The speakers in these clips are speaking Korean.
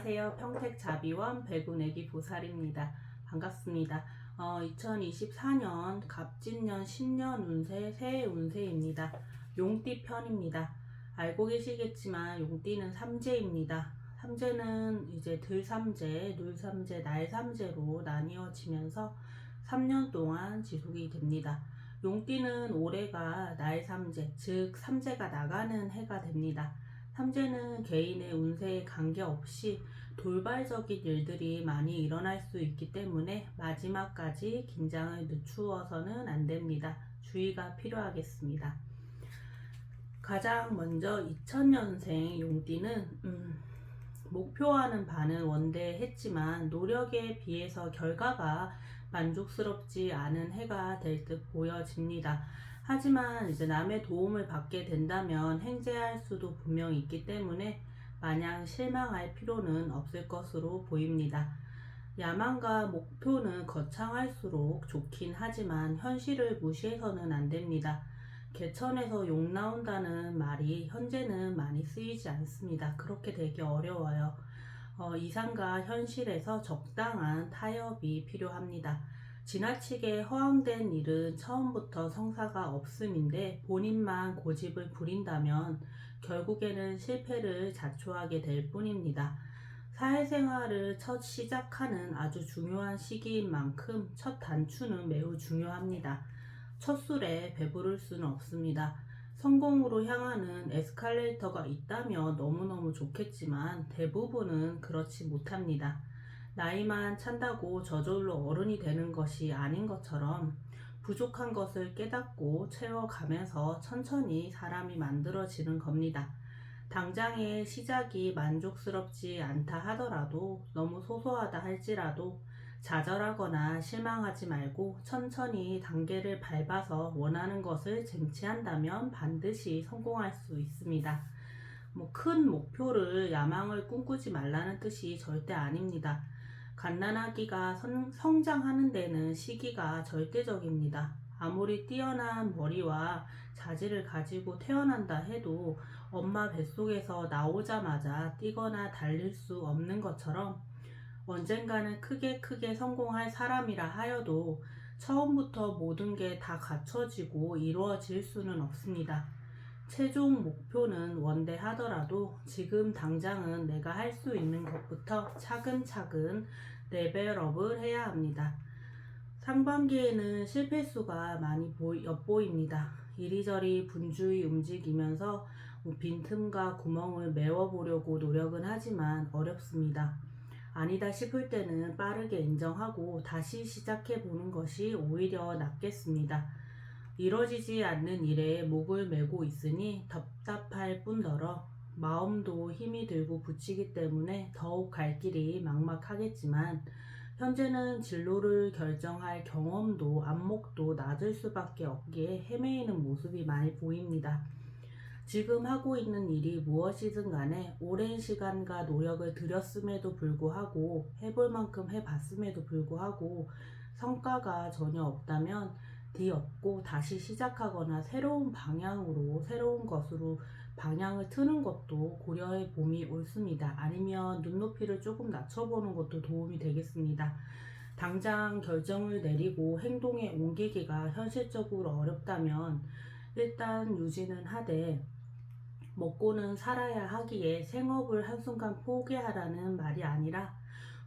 안녕하세요. 평택자비원 배구내기 보살입니다. 반갑습니다. 2024년 갑진년 신년 운세 새해 운세입니다. 용띠 편입니다. 알고 계시겠지만 용띠는 삼재입니다. 삼재는 이제 들삼재, 눌삼재, 날삼재로 나뉘어지면서 3년 동안 지속이 됩니다. 용띠는 올해가 날삼재, 즉 삼재가 나가는 해가 됩니다. 삼재는 개인의 운세에 관계없이 돌발적인 일들이 많이 일어날 수 있기 때문에 마지막까지 긴장을 늦추어서는 안 됩니다. 주의가 필요하겠습니다. 가장 먼저 2000년생 용띠는 목표하는 바는 원대했지만 노력에 비해서 결과가 만족스럽지 않은 해가 될 듯 보여집니다. 하지만 이제 남의 도움을 받게 된다면 행재할 수도 분명히 있기 때문에 마냥 실망할 필요는 없을 것으로 보입니다. 야망과 목표는 거창할수록 좋긴 하지만 현실을 무시해서는 안 됩니다. 개천에서 욕 나온다는 말이 현재는 많이 쓰이지 않습니다. 그렇게 되기 어려워요. 이상과 현실에서 적당한 타협이 필요합니다. 지나치게 허황된 일은 처음부터 성사가 없음인데 본인만 고집을 부린다면 결국에는 실패를 자초하게 될 뿐입니다. 사회생활을 첫 시작하는 아주 중요한 시기인 만큼 첫 단추는 매우 중요합니다. 첫 술에 배부를 수는 없습니다. 성공으로 향하는 에스컬레이터가 있다면 너무너무 좋겠지만 대부분은 그렇지 못합니다. 나이만 찬다고 저절로 어른이 되는 것이 아닌 것처럼 부족한 것을 깨닫고 채워가면서 천천히 사람이 만들어지는 겁니다. 당장의 시작이 만족스럽지 않다 하더라도 너무 소소하다 할지라도 좌절하거나 실망하지 말고 천천히 단계를 밟아서 원하는 것을 쟁취한다면 반드시 성공할 수 있습니다. 큰 목표를 야망을 꿈꾸지 말라는 뜻이 절대 아닙니다. 갓난아기가 성장하는 데는 시기가 절대적입니다. 아무리 뛰어난 머리와 자질을 가지고 태어난다 해도 엄마 뱃속에서 나오자마자 뛰거나 달릴 수 없는 것처럼 언젠가는 크게 성공할 사람이라 하여도 처음부터 모든 게 다 갖춰지고 이루어질 수는 없습니다. 최종 목표는 원대하더라도 지금 당장은 내가 할 수 있는 것부터 차근차근 레벨업을 해야 합니다. 상반기에는 실패수가 많이 엿보입니다. 이리저리 분주히 움직이면서 빈틈과 구멍을 메워보려고 노력은 하지만 어렵습니다. 아니다 싶을 때는 빠르게 인정하고 다시 시작해보는 것이 오히려 낫겠습니다. 이뤄지지 않는 일에 목을 메고 있으니 답답할 뿐더러 마음도 힘이 들고 붙이기 때문에 더욱 갈 길이 막막하겠지만 현재는 진로를 결정할 경험도 안목도 낮을 수밖에 없기에 헤매이는 모습이 많이 보입니다. 지금 하고 있는 일이 무엇이든 간에 오랜 시간과 노력을 들였음에도 불구하고 해볼 만큼 해봤음에도 불구하고 성과가 전혀 없다면 뒤엎고 다시 시작하거나 새로운 방향으로 새로운 것으로 방향을 트는 것도 고려해 봄이 옳습니다. 아니면 눈높이를 조금 낮춰보는 것도 도움이 되겠습니다. 당장 결정을 내리고 행동에 옮기기가 현실적으로 어렵다면 일단 유지는 하되 먹고는 살아야 하기에 생업을 한순간 포기하라는 말이 아니라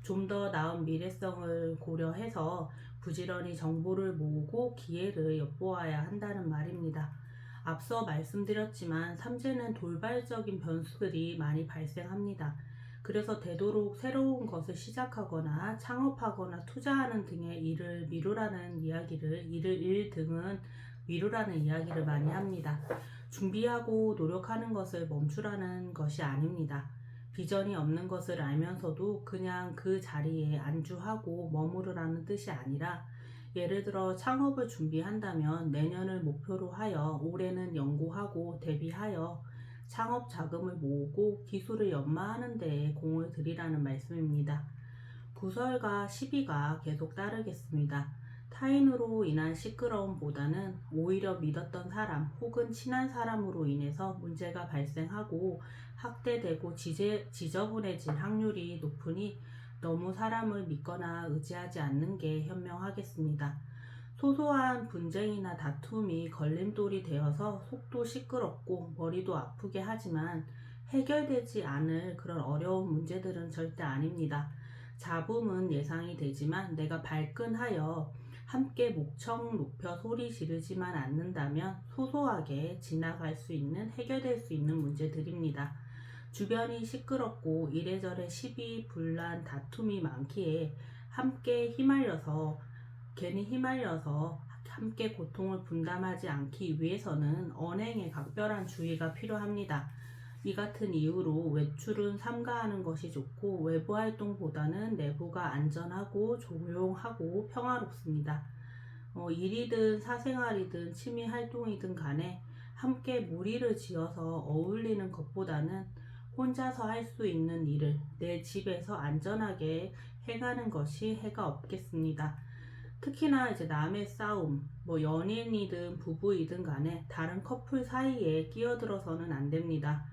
좀 더 나은 미래성을 고려해서 부지런히 정보를 모으고 기회를 엿보아야 한다는 말입니다. 앞서 말씀드렸지만 삼재는 돌발적인 변수들이 많이 발생합니다. 그래서 되도록 새로운 것을 시작하거나 창업하거나 투자하는 등의 일을 미루라는 일 등은 미루라는 이야기를 많이 합니다. 준비하고 노력하는 것을 멈추라는 것이 아닙니다. 비전이 없는 것을 알면서도 그냥 그 자리에 안주하고 머무르라는 뜻이 아니라 예를 들어 창업을 준비한다면 내년을 목표로 하여 올해는 연구하고 대비하여 창업 자금을 모으고 기술을 연마하는 데에 공을 들이라는 말씀입니다. 구설과 시비가 계속 따르겠습니다. 타인으로 인한 시끄러움보다는 오히려 믿었던 사람 혹은 친한 사람으로 인해서 문제가 발생하고 학대되고 지저분해질 확률이 높으니 너무 사람을 믿거나 의지하지 않는 게 현명하겠습니다. 소소한 분쟁이나 다툼이 걸림돌이 되어서 속도 시끄럽고 머리도 아프게 하지만 해결되지 않을 그런 어려운 문제들은 절대 아닙니다. 잡음은 예상이 되지만 내가 발끈하여 함께 목청 높여 소리 지르지만 않는다면 소소하게 지나갈 수 있는, 해결될 수 있는 문제들입니다. 주변이 시끄럽고 이래저래 시비, 분란, 다툼이 많기에 괜히 휘말려서 함께 고통을 분담하지 않기 위해서는 언행에 각별한 주의가 필요합니다. 이 같은 이유로 외출은 삼가하는 것이 좋고 외부 활동보다는 내부가 안전하고 조용하고 평화롭습니다. 일이든 사생활이든 취미 활동이든 간에 함께 무리를 지어서 어울리는 것보다는 혼자서 할 수 있는 일을 내 집에서 안전하게 해가는 것이 해가 없겠습니다. 특히나 이제 남의 싸움, 연인이든 부부이든 간에 다른 커플 사이에 끼어들어서는 안 됩니다.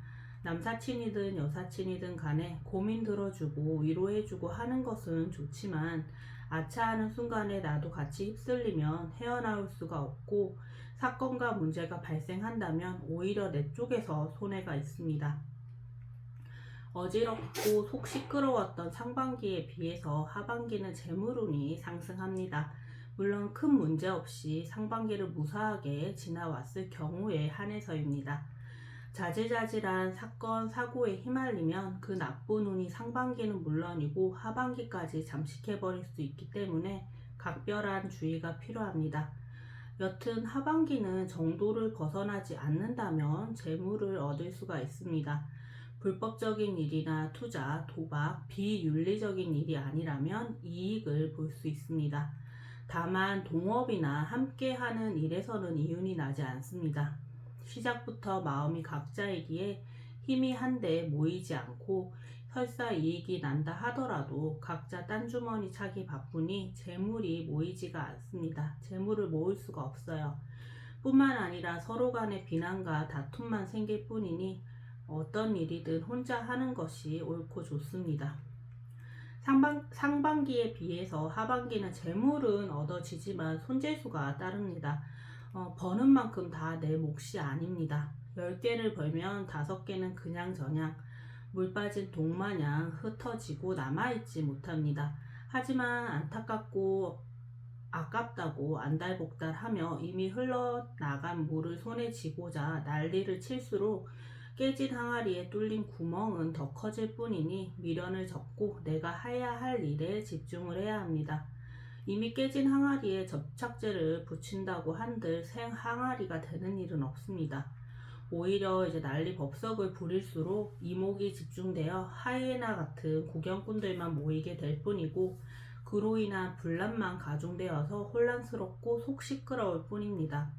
남사친이든 여사친이든 간에 고민 들어주고 위로해주고 하는 것은 좋지만 아차하는 순간에 나도 같이 휩쓸리면 헤어나올 수가 없고 사건과 문제가 발생한다면 오히려 내 쪽에서 손해가 있습니다. 어지럽고 속 시끄러웠던 상반기에 비해서 하반기는 재물운이 상승합니다. 물론 큰 문제 없이 상반기를 무사하게 지나왔을 경우에 한해서입니다. 자질자질한 사건, 사고에 휘말리면 그 나쁜 운이 상반기는 물론이고 하반기까지 잠식해버릴 수 있기 때문에 각별한 주의가 필요합니다. 여튼 하반기는 정도를 벗어나지 않는다면 재물을 얻을 수가 있습니다. 불법적인 일이나 투자, 도박, 비윤리적인 일이 아니라면 이익을 볼 수 있습니다. 다만 동업이나 함께하는 일에서는 이윤이 나지 않습니다. 시작부터 마음이 각자이기에 힘이 한데 모이지 않고 설사 이익이 난다 하더라도 각자 딴 주머니 차기 바쁘니 재물이 모이지가 않습니다. 재물을 모을 수가 없어요. 뿐만 아니라 서로 간의 비난과 다툼만 생길 뿐이니 어떤 일이든 혼자 하는 것이 옳고 좋습니다. 상반기에 비해서 하반기는 재물은 얻어지지만 손재수가 따릅니다. 버는 만큼 다 내 몫이 아닙니다. 10개를 벌면 5개는 그냥저냥 물 빠진 독마냥 흩어지고 남아있지 못합니다. 하지만 안타깝고 아깝다고 안달복달하며 이미 흘러나간 물을 손에 쥐고자 난리를 칠수록 깨진 항아리에 뚫린 구멍은 더 커질 뿐이니 미련을 접고 내가 해야 할 일에 집중을 해야 합니다. 이미 깨진 항아리에 접착제를 붙인다고 한들 새 항아리가 되는 일은 없습니다. 오히려 이제 난리 법석을 부릴수록 이목이 집중되어 하이에나 같은 구경꾼들만 모이게 될 뿐이고 그로 인한 분란만 가중되어서 혼란스럽고 속 시끄러울 뿐입니다.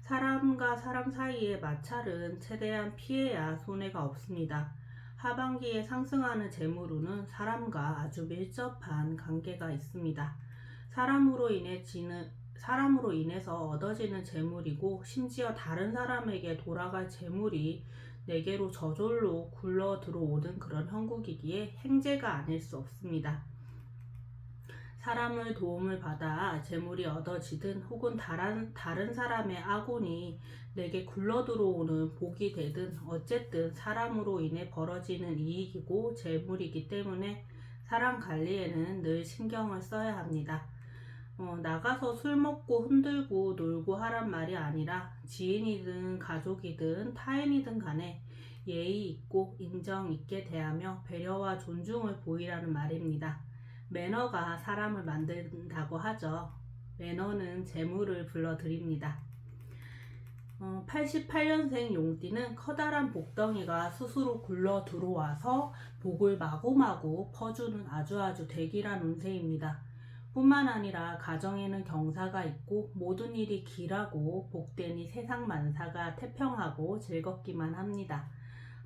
사람과 사람 사이의 마찰은 최대한 피해야 손해가 없습니다. 하반기에 상승하는 재물운은 사람과 아주 밀접한 관계가 있습니다. 사람으로 인해서 얻어지는 재물이고 심지어 다른 사람에게 돌아갈 재물이 내게로 저절로 굴러 들어오는 그런 형국이기에 행재가 아닐 수 없습니다. 사람을 도움을 받아 재물이 얻어지든 혹은 다른 사람의 악운이 내게 굴러 들어오는 복이 되든 어쨌든 사람으로 인해 벌어지는 이익이고 재물이기 때문에 사람 관리에는 늘 신경을 써야 합니다. 나가서 술 먹고 흔들고 놀고 하란 말이 아니라 지인이든 가족이든 타인이든 간에 예의 있고 인정 있게 대하며 배려와 존중을 보이라는 말입니다. 매너가 사람을 만든다고 하죠. 매너는 재물을 불러들입니다. 88년생 용띠는 커다란 복덩이가 스스로 굴러 들어와서 복을 마구마구 퍼주는 아주 대길한 운세입니다. 뿐만 아니라 가정에는 경사가 있고 모든 일이 길하고 복되니 세상 만사가 태평하고 즐겁기만 합니다.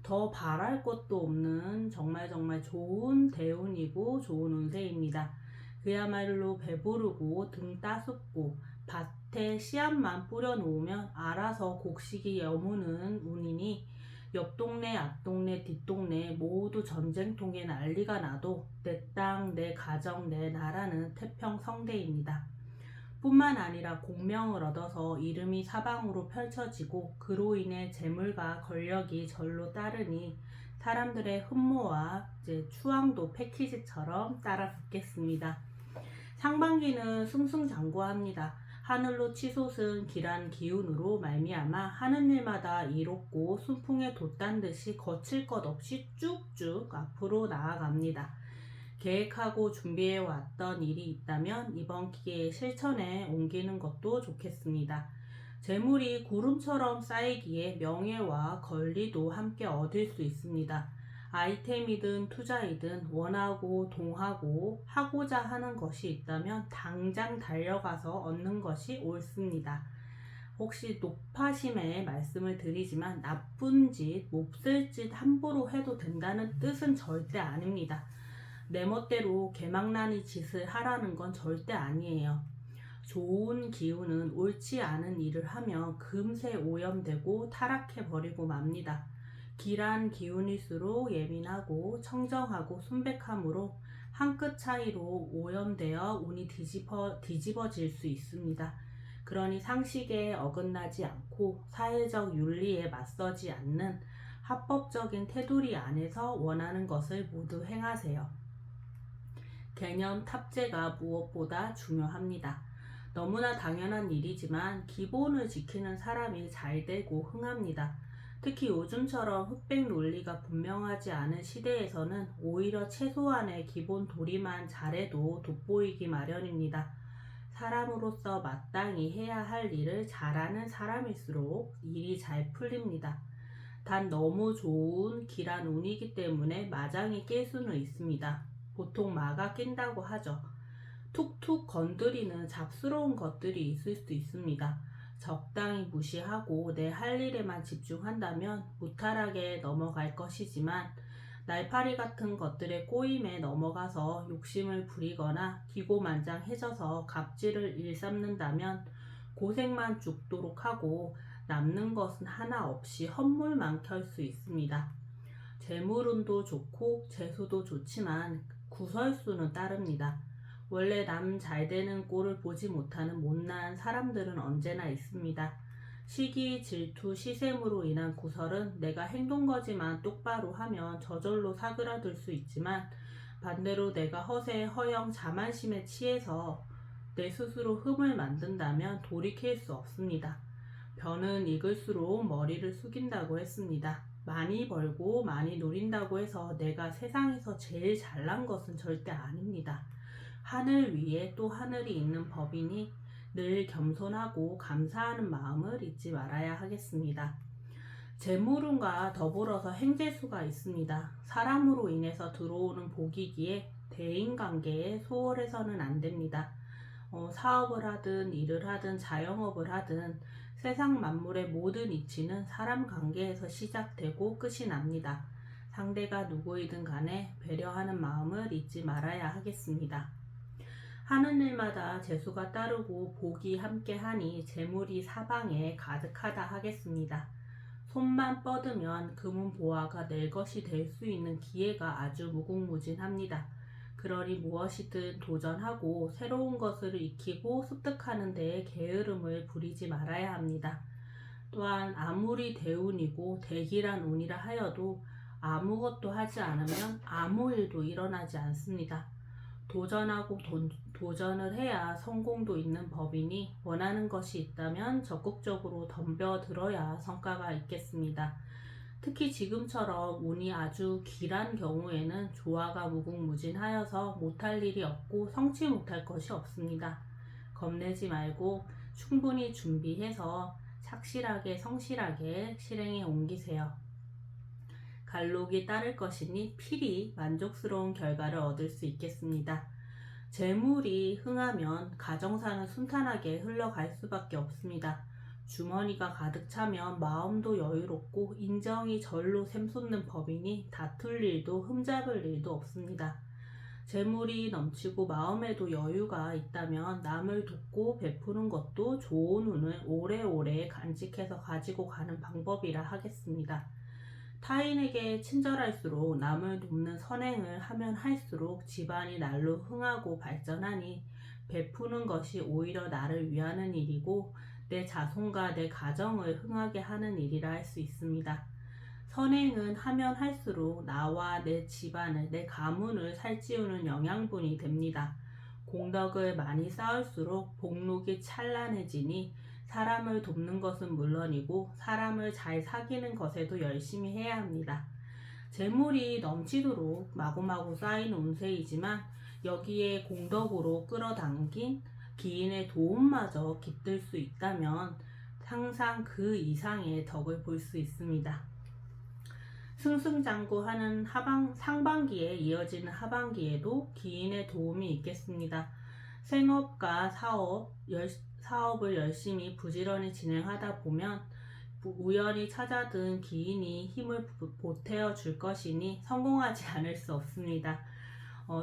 더 바랄 것도 없는 정말 좋은 대운이고 좋은 운세입니다. 그야말로 배부르고 등 따숩고 밭에 씨앗만 뿌려놓으면 알아서 곡식이 여무는 운이니 옆 동네, 앞 동네, 뒷동네 모두 전쟁통에 난리가 나도 내 땅, 내 가정, 내 나라는 태평성대입니다. 뿐만 아니라 공명을 얻어서 이름이 사방으로 펼쳐지고 그로 인해 재물과 권력이 절로 따르니 사람들의 흠모와 추앙도 패키지처럼 따라 붙겠습니다. 상반기는 승승장구합니다. 하늘로 치솟은 길한 기운으로 말미암아 하는 일마다 이롭고 순풍에 돛단 듯이 거칠 것 없이 쭉쭉 앞으로 나아갑니다. 계획하고 준비해 왔던 일이 있다면 이번 기회에 실천에 옮기는 것도 좋겠습니다. 재물이 구름처럼 쌓이기에 명예와 권리도 함께 얻을 수 있습니다. 아이템이든 투자이든 원하고 동하고 하고자 하는 것이 있다면 당장 달려가서 얻는 것이 옳습니다. 혹시 높아심에 말씀을 드리지만 나쁜 짓, 몹쓸 짓 함부로 해도 된다는 뜻은 절대 아닙니다. 내 멋대로 개망나니 짓을 하라는 건 절대 아니에요. 좋은 기운은 옳지 않은 일을 하면 금세 오염되고 타락해버리고 맙니다. 길한 기운일수록 예민하고 청정하고 순백함으로 한 끗 차이로 오염되어 운이 뒤집어질 수 있습니다. 그러니 상식에 어긋나지 않고 사회적 윤리에 맞서지 않는 합법적인 테두리 안에서 원하는 것을 모두 행하세요. 개념 탑재가 무엇보다 중요합니다. 너무나 당연한 일이지만 기본을 지키는 사람이 잘 되고 흥합니다. 특히 요즘처럼 흑백 논리가 분명하지 않은 시대에서는 오히려 최소한의 기본 도리만 잘해도 돋보이기 마련입니다. 사람으로서 마땅히 해야 할 일을 잘하는 사람일수록 일이 잘 풀립니다. 단 너무 좋은 길한 운이기 때문에 마장이 낄 수는 있습니다. 보통 마가 낀다고 하죠. 툭툭 건드리는 잡스러운 것들이 있을 수 있습니다. 적당히 무시하고 내 할 일에만 집중한다면 무탈하게 넘어갈 것이지만 날파리 같은 것들의 꼬임에 넘어가서 욕심을 부리거나 기고만장해져서 갑질을 일삼는다면 고생만 죽도록 하고 남는 것은 하나 없이 헛물만 켤 수 있습니다. 재물운도 좋고 재수도 좋지만 구설수는 따릅니다. 원래 남 잘되는 꼴을 보지 못하는 못난 사람들은 언제나 있습니다. 시기, 질투, 시샘으로 인한 구설은 내가 행동거지만 똑바로 하면 저절로 사그라들 수 있지만 반대로 내가 허세, 허영, 자만심에 취해서 내 스스로 흠을 만든다면 돌이킬 수 없습니다. 벼는 익을수록 머리를 숙인다고 했습니다. 많이 벌고 많이 누린다고 해서 내가 세상에서 제일 잘난 것은 절대 아닙니다. 하늘 위에 또 하늘이 있는 법이니 늘 겸손하고 감사하는 마음을 잊지 말아야 하겠습니다. 재물운과 더불어서 행재수가 있습니다. 사람으로 인해서 들어오는 복이기에 대인관계에 소홀해서는 안 됩니다. 사업을 하든 일을 하든 자영업을 하든 세상 만물의 모든 이치는 사람 관계에서 시작되고 끝이 납니다. 상대가 누구이든 간에 배려하는 마음을 잊지 말아야 하겠습니다. 하는 일마다 재수가 따르고 복이 함께하니 재물이 사방에 가득하다 하겠습니다. 손만 뻗으면 금은보화가 내 것이 될 수 있는 기회가 아주 무궁무진합니다. 그러니 무엇이든 도전하고 새로운 것을 익히고 습득하는 데에 게으름을 부리지 말아야 합니다. 또한 아무리 대운이고 대기란 운이라 하여도 아무것도 하지 않으면 아무 일도 일어나지 않습니다. 도전하고 도전을 해야 성공도 있는 법이니 원하는 것이 있다면 적극적으로 덤벼들어야 성과가 있겠습니다. 특히 지금처럼 운이 아주 길한 경우에는 조화가 무궁무진하여서 못할 일이 없고 성취 못할 것이 없습니다. 겁내지 말고 충분히 준비해서 착실하게 성실하게 실행에 옮기세요. 갈록이 따를 것이니 필히 만족스러운 결과를 얻을 수 있겠습니다. 재물이 흥하면 가정사는 순탄하게 흘러갈 수밖에 없습니다. 주머니가 가득 차면 마음도 여유롭고 인정이 절로 샘솟는 법이니 다툴 일도 흠잡을 일도 없습니다. 재물이 넘치고 마음에도 여유가 있다면 남을 돕고 베푸는 것도 좋은 운을 오래오래 간직해서 가지고 가는 방법이라 하겠습니다. 타인에게 친절할수록 남을 돕는 선행을 하면 할수록 집안이 날로 흥하고 발전하니 베푸는 것이 오히려 나를 위하는 일이고 내 자손과 내 가정을 흥하게 하는 일이라 할 수 있습니다. 선행은 하면 할수록 나와 내 집안을, 내 가문을 살찌우는 영양분이 됩니다. 공덕을 많이 쌓을수록 복록이 찬란해지니 사람을 돕는 것은 물론이고 사람을 잘 사귀는 것에도 열심히 해야 합니다. 재물이 넘치도록 마구마구 쌓이는 운세이지만 여기에 공덕으로 끌어당긴 기인의 도움마저 깃들 수 있다면 항상 그 이상의 덕을 볼 수 있습니다. 승승장구하는 상반기에 이어지는 하반기에도 기인의 도움이 있겠습니다. 생업과 사업을 열심히 부지런히 진행하다 보면 우연히 찾아든 기인이 힘을 보태어 줄 것이니 성공하지 않을 수 없습니다.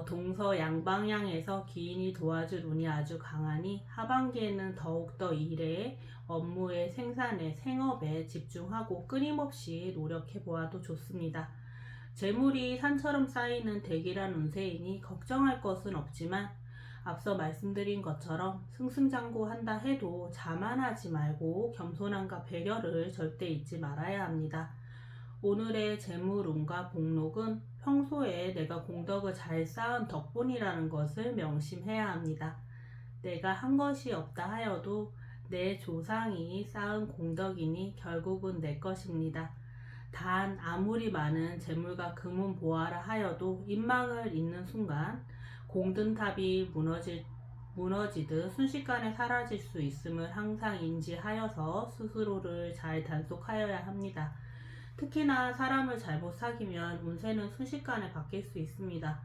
동서 양방향에서 기인이 도와줄 운이 아주 강하니 하반기에는 더욱더 일에, 업무에, 생산에, 생업에 집중하고 끊임없이 노력해 보아도 좋습니다. 재물이 산처럼 쌓이는 대기란 운세이니 걱정할 것은 없지만 앞서 말씀드린 것처럼 승승장구한다 해도 자만하지 말고 겸손함과 배려를 절대 잊지 말아야 합니다. 오늘의 재물운과 복록은 평소에 내가 공덕을 잘 쌓은 덕분이라는 것을 명심해야 합니다. 내가 한 것이 없다 하여도 내 조상이 쌓은 공덕이니 결국은 내 것입니다. 단 아무리 많은 재물과 금은 보아라 하여도 인망을 잇는 순간 공든탑이 무너지듯 순식간에 사라질 수 있음을 항상 인지하여서 스스로를 잘 단속하여야 합니다. 특히나 사람을 잘못 사귀면 운세는 순식간에 바뀔 수 있습니다.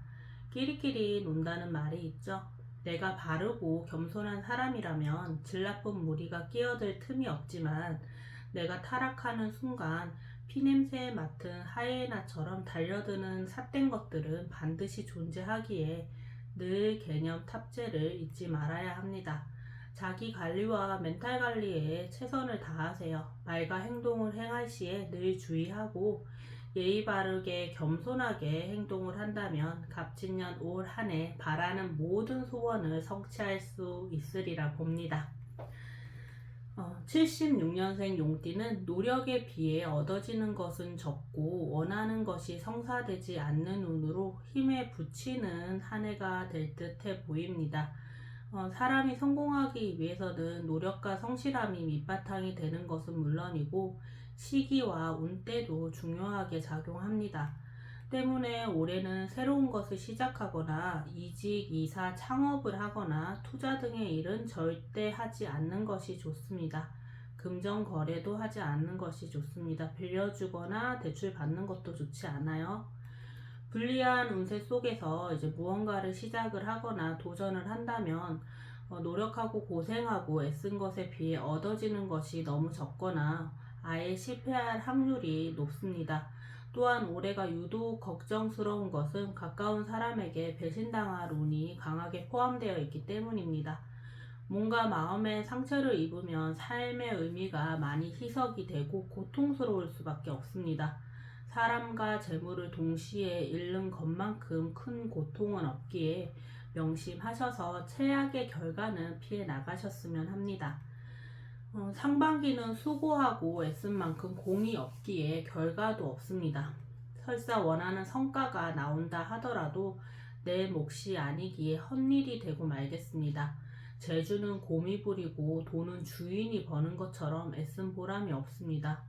끼리끼리 논다는 말이 있죠. 내가 바르고 겸손한 사람이라면 질 나쁜 무리가 끼어들 틈이 없지만 내가 타락하는 순간 피냄새에 맡은 하이에나처럼 달려드는 삿된 것들은 반드시 존재하기에 늘 개념 탑재를 잊지 말아야 합니다. 자기 관리와 멘탈 관리에 최선을 다하세요. 말과 행동을 행할 시에 늘 주의하고 예의 바르게 겸손하게 행동을 한다면 갑진년 올 한 해 바라는 모든 소원을 성취할 수 있으리라 봅니다. 76년생 용띠는 노력에 비해 얻어지는 것은 적고 원하는 것이 성사되지 않는 운으로 힘에 부치는 한 해가 될 듯해 보입니다. 사람이 성공하기 위해서는 노력과 성실함이 밑바탕이 되는 것은 물론이고 시기와 운때도 중요하게 작용합니다. 때문에 올해는 새로운 것을 시작하거나 이직, 이사, 창업을 하거나 투자 등의 일은 절대 하지 않는 것이 좋습니다. 금전 거래도 하지 않는 것이 좋습니다. 빌려주거나 대출 받는 것도 좋지 않아요. 불리한 운세 속에서 이제 무언가를 시작을 하거나 도전을 한다면 노력하고 고생하고 애쓴 것에 비해 얻어지는 것이 너무 적거나 아예 실패할 확률이 높습니다. 또한 올해가 유독 걱정스러운 것은 가까운 사람에게 배신당할 운이 강하게 포함되어 있기 때문입니다. 뭔가 마음에 상처를 입으면 삶의 의미가 많이 희석이 되고 고통스러울 수밖에 없습니다. 사람과 재물을 동시에 잃는 것만큼 큰 고통은 없기에 명심하셔서 최악의 결과는 피해 나가셨으면 합니다. 상반기는 수고하고 애쓴 만큼 공이 없기에 결과도 없습니다. 설사 원하는 성과가 나온다 하더라도 내 몫이 아니기에 헛일이 되고 말겠습니다. 재주는 곰이 부리고 돈은 주인이 버는 것처럼 애쓴 보람이 없습니다.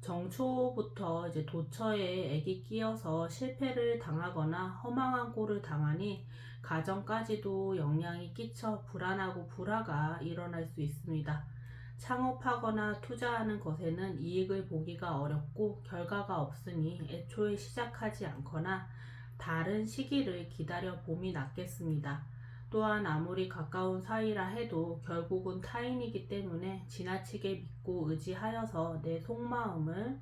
정초부터 이제 도처에 액이 끼어서 실패를 당하거나 허망한 꼴을 당하니 가정까지도 영향이 끼쳐 불안하고 불화가 일어날 수 있습니다. 창업하거나 투자하는 것에는 이익을 보기가 어렵고 결과가 없으니 애초에 시작하지 않거나 다른 시기를 기다려 봄이 낫겠습니다. 또한 아무리 가까운 사이라 해도 결국은 타인이기 때문에 지나치게 믿고 의지하여서 내 속마음을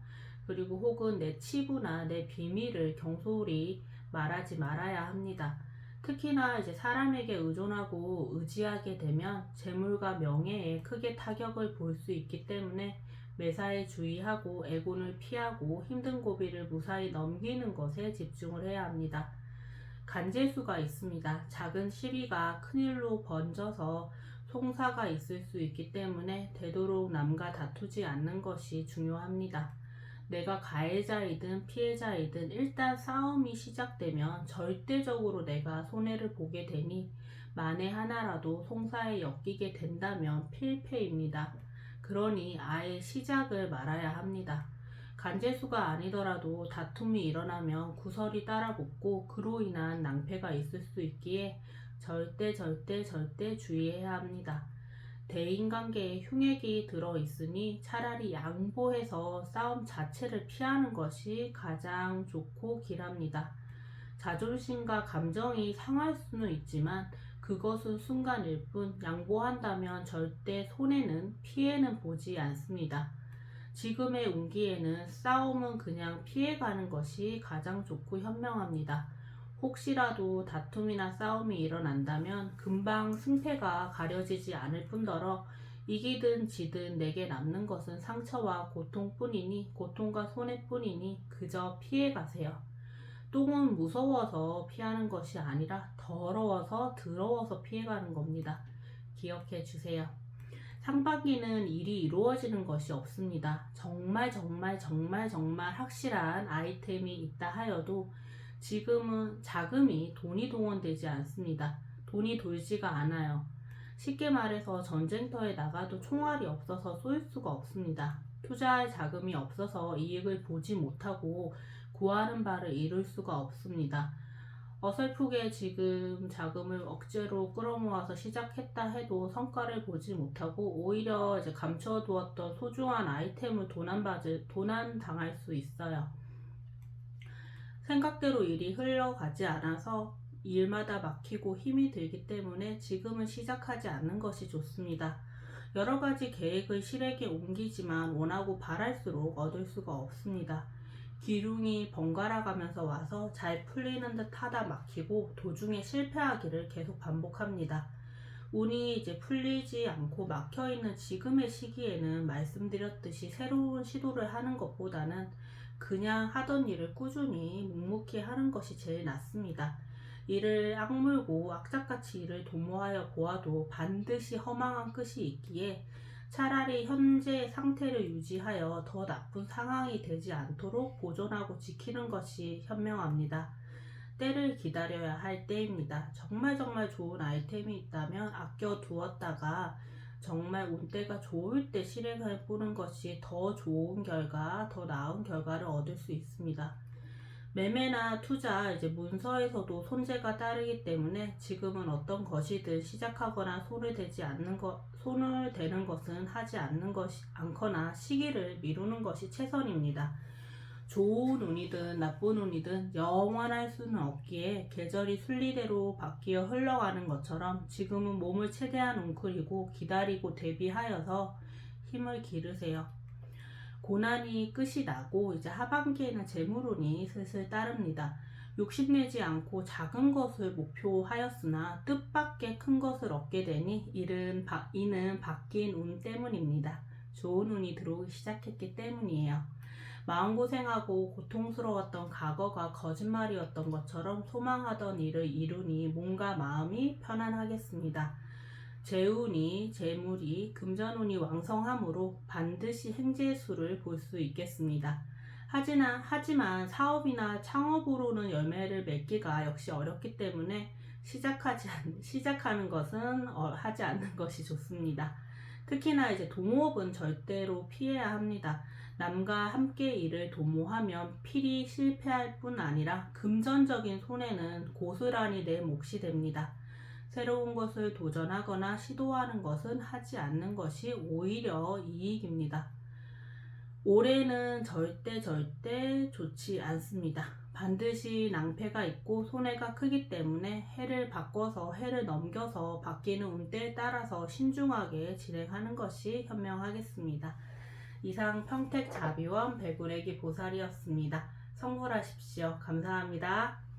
그리고 혹은 내 치부나 내 비밀을 경솔히 말하지 말아야 합니다. 특히나 이제 사람에게 의존하고 의지하게 되면 재물과 명예에 크게 타격을 볼 수 있기 때문에 매사에 주의하고 애곤을 피하고 힘든 고비를 무사히 넘기는 것에 집중을 해야 합니다. 간재수가 있습니다. 작은 시비가 큰일로 번져서 송사가 있을 수 있기 때문에 되도록 남과 다투지 않는 것이 중요합니다. 내가 가해자이든 피해자이든 일단 싸움이 시작되면 절대적으로 내가 손해를 보게 되니 만에 하나라도 송사에 엮이게 된다면 필패입니다. 그러니 아예 시작을 말아야 합니다. 간재수가 아니더라도 다툼이 일어나면 구설이 따라붙고 그로 인한 낭패가 있을 수 있기에 절대 주의해야 합니다. 대인관계에 흉액이 들어있으니 차라리 양보해서 싸움 자체를 피하는 것이 가장 좋고 길합니다. 자존심과 감정이 상할 수는 있지만 그것은 순간일 뿐 양보한다면 절대 손해는 피해는 보지 않습니다. 지금의 운기에는 싸움은 그냥 피해가는 것이 가장 좋고 현명합니다. 혹시라도 다툼이나 싸움이 일어난다면 금방 승패가 가려지지 않을 뿐더러 이기든 지든 내게 남는 것은 상처와 고통뿐이니 고통과 손해뿐이니 그저 피해가세요. 똥은 무서워서 피하는 것이 아니라 더러워서 더러워서 피해가는 겁니다. 기억해 주세요. 상반기는 일이 이루어지는 것이 없습니다. 정말 확실한 아이템이 있다 하여도 지금은 자금이 돈이 동원되지 않습니다. 돈이 돌지가 않아요. 쉽게 말해서 전쟁터에 나가도 총알이 없어서 쏠 수가 없습니다. 투자할 자금이 없어서 이익을 보지 못하고 구하는 바를 이룰 수가 없습니다. 어설프게 지금 자금을 억지로 끌어모아서 시작했다 해도 성과를 보지 못하고 오히려 이제 감춰두었던 소중한 아이템을 도난당할 수 있어요. 생각대로 일이 흘러가지 않아서 일마다 막히고 힘이 들기 때문에 지금은 시작하지 않는 것이 좋습니다. 여러 가지 계획을 실행에 옮기지만 원하고 바랄수록 얻을 수가 없습니다. 기둥이 번갈아 가면서 와서 잘 풀리는 듯 하다 막히고 도중에 실패하기를 계속 반복합니다. 운이 이제 풀리지 않고 막혀있는 지금의 시기에는 말씀드렸듯이 새로운 시도를 하는 것보다는 그냥 하던 일을 꾸준히 묵묵히 하는 것이 제일 낫습니다. 이를 악물고 악착같이 일을 도모하여 보아도 반드시 허망한 끝이 있기에 차라리 현재 상태를 유지하여 더 나쁜 상황이 되지 않도록 보존하고 지키는 것이 현명합니다. 때를 기다려야 할 때입니다. 정말 좋은 아이템이 있다면 아껴 두었다가 정말 운때가 좋을 때 실행해 보는 것이 더 좋은 결과, 더 나은 결과를 얻을 수 있습니다. 매매나 투자, 문서에서도 손재가 따르기 때문에 지금은 어떤 것이든 시작하거나 손을 대는 것은 하지 않거나 시기를 미루는 것이 최선입니다. 좋은 운이든 나쁜 운이든 영원할 수는 없기에 계절이 순리대로 바뀌어 흘러가는 것처럼 지금은 몸을 최대한 웅크리고 기다리고 대비하여서 힘을 기르세요. 고난이 끝이 나고 이제 하반기에는 재물운이 슬슬 따릅니다. 욕심내지 않고 작은 것을 목표하였으나 뜻밖의 큰 것을 얻게 되니 이는 바뀐 운 때문입니다. 좋은 운이 들어오기 시작했기 때문이에요. 마음고생하고 고통스러웠던 과거가 거짓말이었던 것처럼 소망하던 일을 이루니 몸과 마음이 편안하겠습니다. 재운이, 재물이, 금전운이 왕성하므로 반드시 행재수를 볼 수 있겠습니다. 하지만 사업이나 창업으로는 열매를 맺기가 역시 어렵기 때문에 시작하는 것은 하지 않는 것이 좋습니다. 특히나 동호업은 절대로 피해야 합니다. 남과 함께 일을 도모하면 필히 실패할 뿐 아니라 금전적인 손해는 고스란히 내 몫이 됩니다. 새로운 것을 도전하거나 시도하는 것은 하지 않는 것이 오히려 이익입니다. 올해는 절대 좋지 않습니다. 반드시 낭패가 있고 손해가 크기 때문에 해를 넘겨서 바뀌는 운때에 따라서 신중하게 진행하는 것이 현명하겠습니다. 이상 평택자비원 백운애기 보살이었습니다. 성불하십시오. 감사합니다.